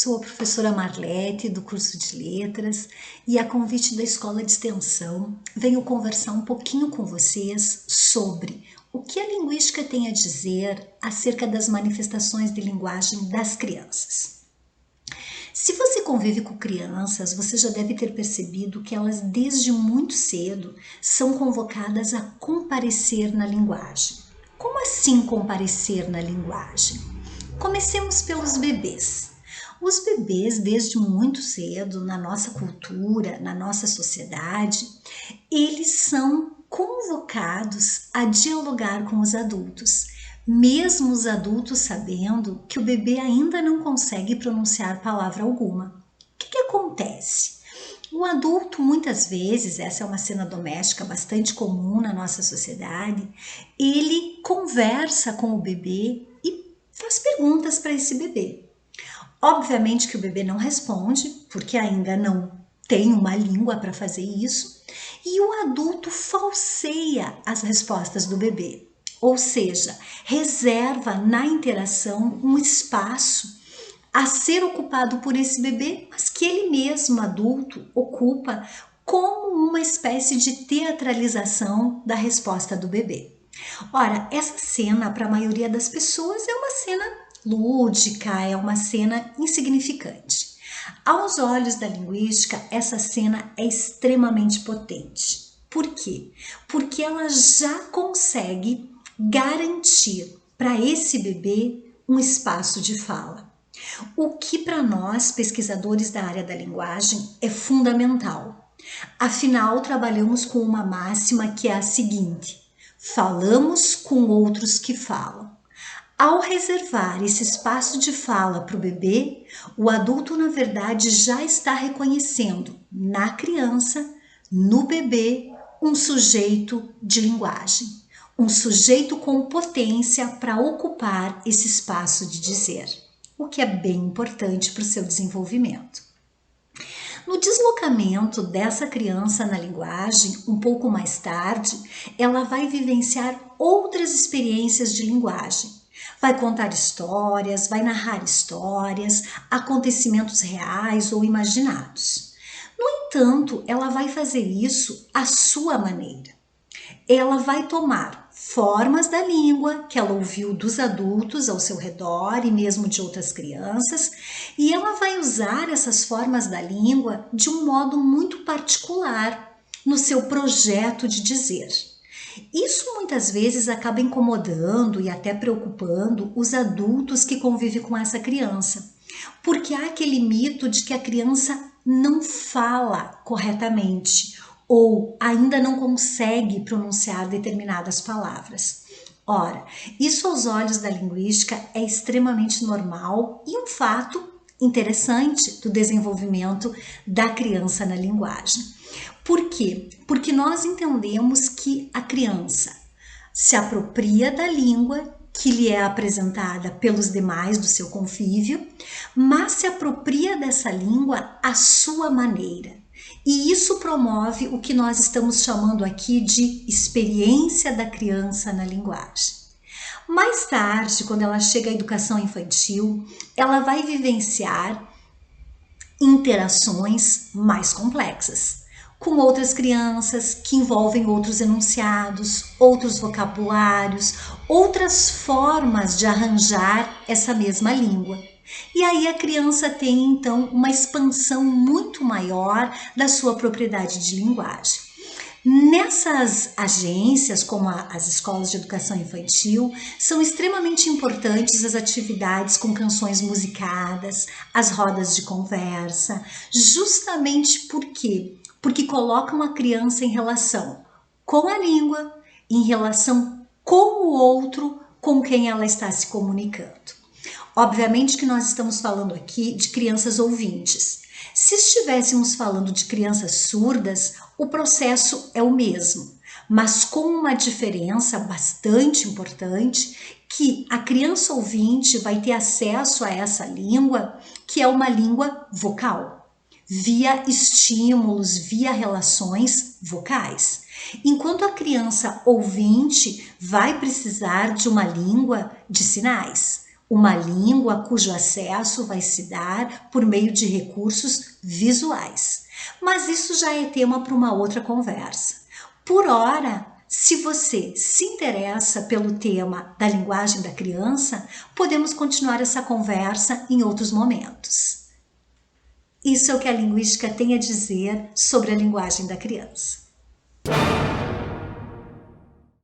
Sou a professora Marlete, do curso de Letras, e a convite da Escola de Extensão, venho conversar um pouquinho com vocês sobre o que a linguística tem a dizer acerca das manifestações de linguagem das crianças. Se você convive com crianças, você já deve ter percebido que elas, desde muito cedo, são convocadas a comparecer na linguagem. Como assim comparecer na linguagem? Comecemos pelos bebês. Os bebês, desde muito cedo, na nossa cultura, na nossa sociedade, eles são convocados a dialogar com os adultos, mesmo os adultos sabendo que o bebê ainda não consegue pronunciar palavra alguma. O que acontece? O adulto, muitas vezes, essa é uma cena doméstica bastante comum na nossa sociedade, ele conversa com o bebê e faz perguntas para esse bebê. Obviamente que o bebê não responde, porque ainda não tem uma língua para fazer isso, e o adulto falseia as respostas do bebê, ou seja, reserva na interação um espaço a ser ocupado por esse bebê, mas que ele mesmo, adulto, ocupa como uma espécie de teatralização da resposta do bebê. Ora, essa cena, para a maioria das pessoas, é uma cena lúdica, é uma cena insignificante. Aos olhos da linguística, essa cena é extremamente potente. Por quê? Porque ela já consegue garantir para esse bebê um espaço de fala. O que para nós, pesquisadores da área da linguagem, é fundamental. Afinal, trabalhamos com uma máxima que é a seguinte: falamos com outros que falam. Ao reservar esse espaço de fala para o bebê, o adulto, na verdade, já está reconhecendo na criança, no bebê, um sujeito de linguagem, um sujeito com potência para ocupar esse espaço de dizer, o que é bem importante para o seu desenvolvimento. No deslocamento dessa criança na linguagem, um pouco mais tarde, ela vai vivenciar outras experiências de linguagem. Vai contar histórias, vai narrar histórias, acontecimentos reais ou imaginados. No entanto, ela vai fazer isso à sua maneira. Ela vai tomar formas da língua que ela ouviu dos adultos ao seu redor e mesmo de outras crianças, e ela vai usar essas formas da língua de um modo muito particular no seu projeto de dizer. Isso muitas vezes acaba incomodando e até preocupando os adultos que convivem com essa criança, porque há aquele mito de que a criança não fala corretamente ou ainda não consegue pronunciar determinadas palavras. Ora, isso aos olhos da linguística é extremamente normal e um fato interessante do desenvolvimento da criança na linguagem. Por quê? Porque nós entendemos que a criança se apropria da língua que lhe é apresentada pelos demais do seu convívio, mas se apropria dessa língua à sua maneira. E isso promove o que nós estamos chamando aqui de experiência da criança na linguagem. Mais tarde, quando ela chega à educação infantil, ela vai vivenciar interações mais complexas com outras crianças, que envolvem outros enunciados, outros vocabulários, outras formas de arranjar essa mesma língua. E aí a criança tem então uma expansão muito maior da sua propriedade de linguagem. Nessas agências, como as escolas de educação infantil, são extremamente importantes as atividades com canções musicadas, as rodas de conversa, justamente porque colocam a criança em relação com a língua, em relação com o outro com quem ela está se comunicando. Obviamente que nós estamos falando aqui de crianças ouvintes. Se estivéssemos falando de crianças surdas, o processo é o mesmo, mas com uma diferença bastante importante, que a criança ouvinte vai ter acesso a essa língua, que é uma língua vocal, via estímulos, via relações vocais. Enquanto a criança ouvinte vai precisar de uma língua de sinais, uma língua cujo acesso vai se dar por meio de recursos visuais. Mas isso já é tema para uma outra conversa. Por ora, se você se interessa pelo tema da linguagem da criança, podemos continuar essa conversa em outros momentos. Isso é o que a linguística tem a dizer sobre a linguagem da criança.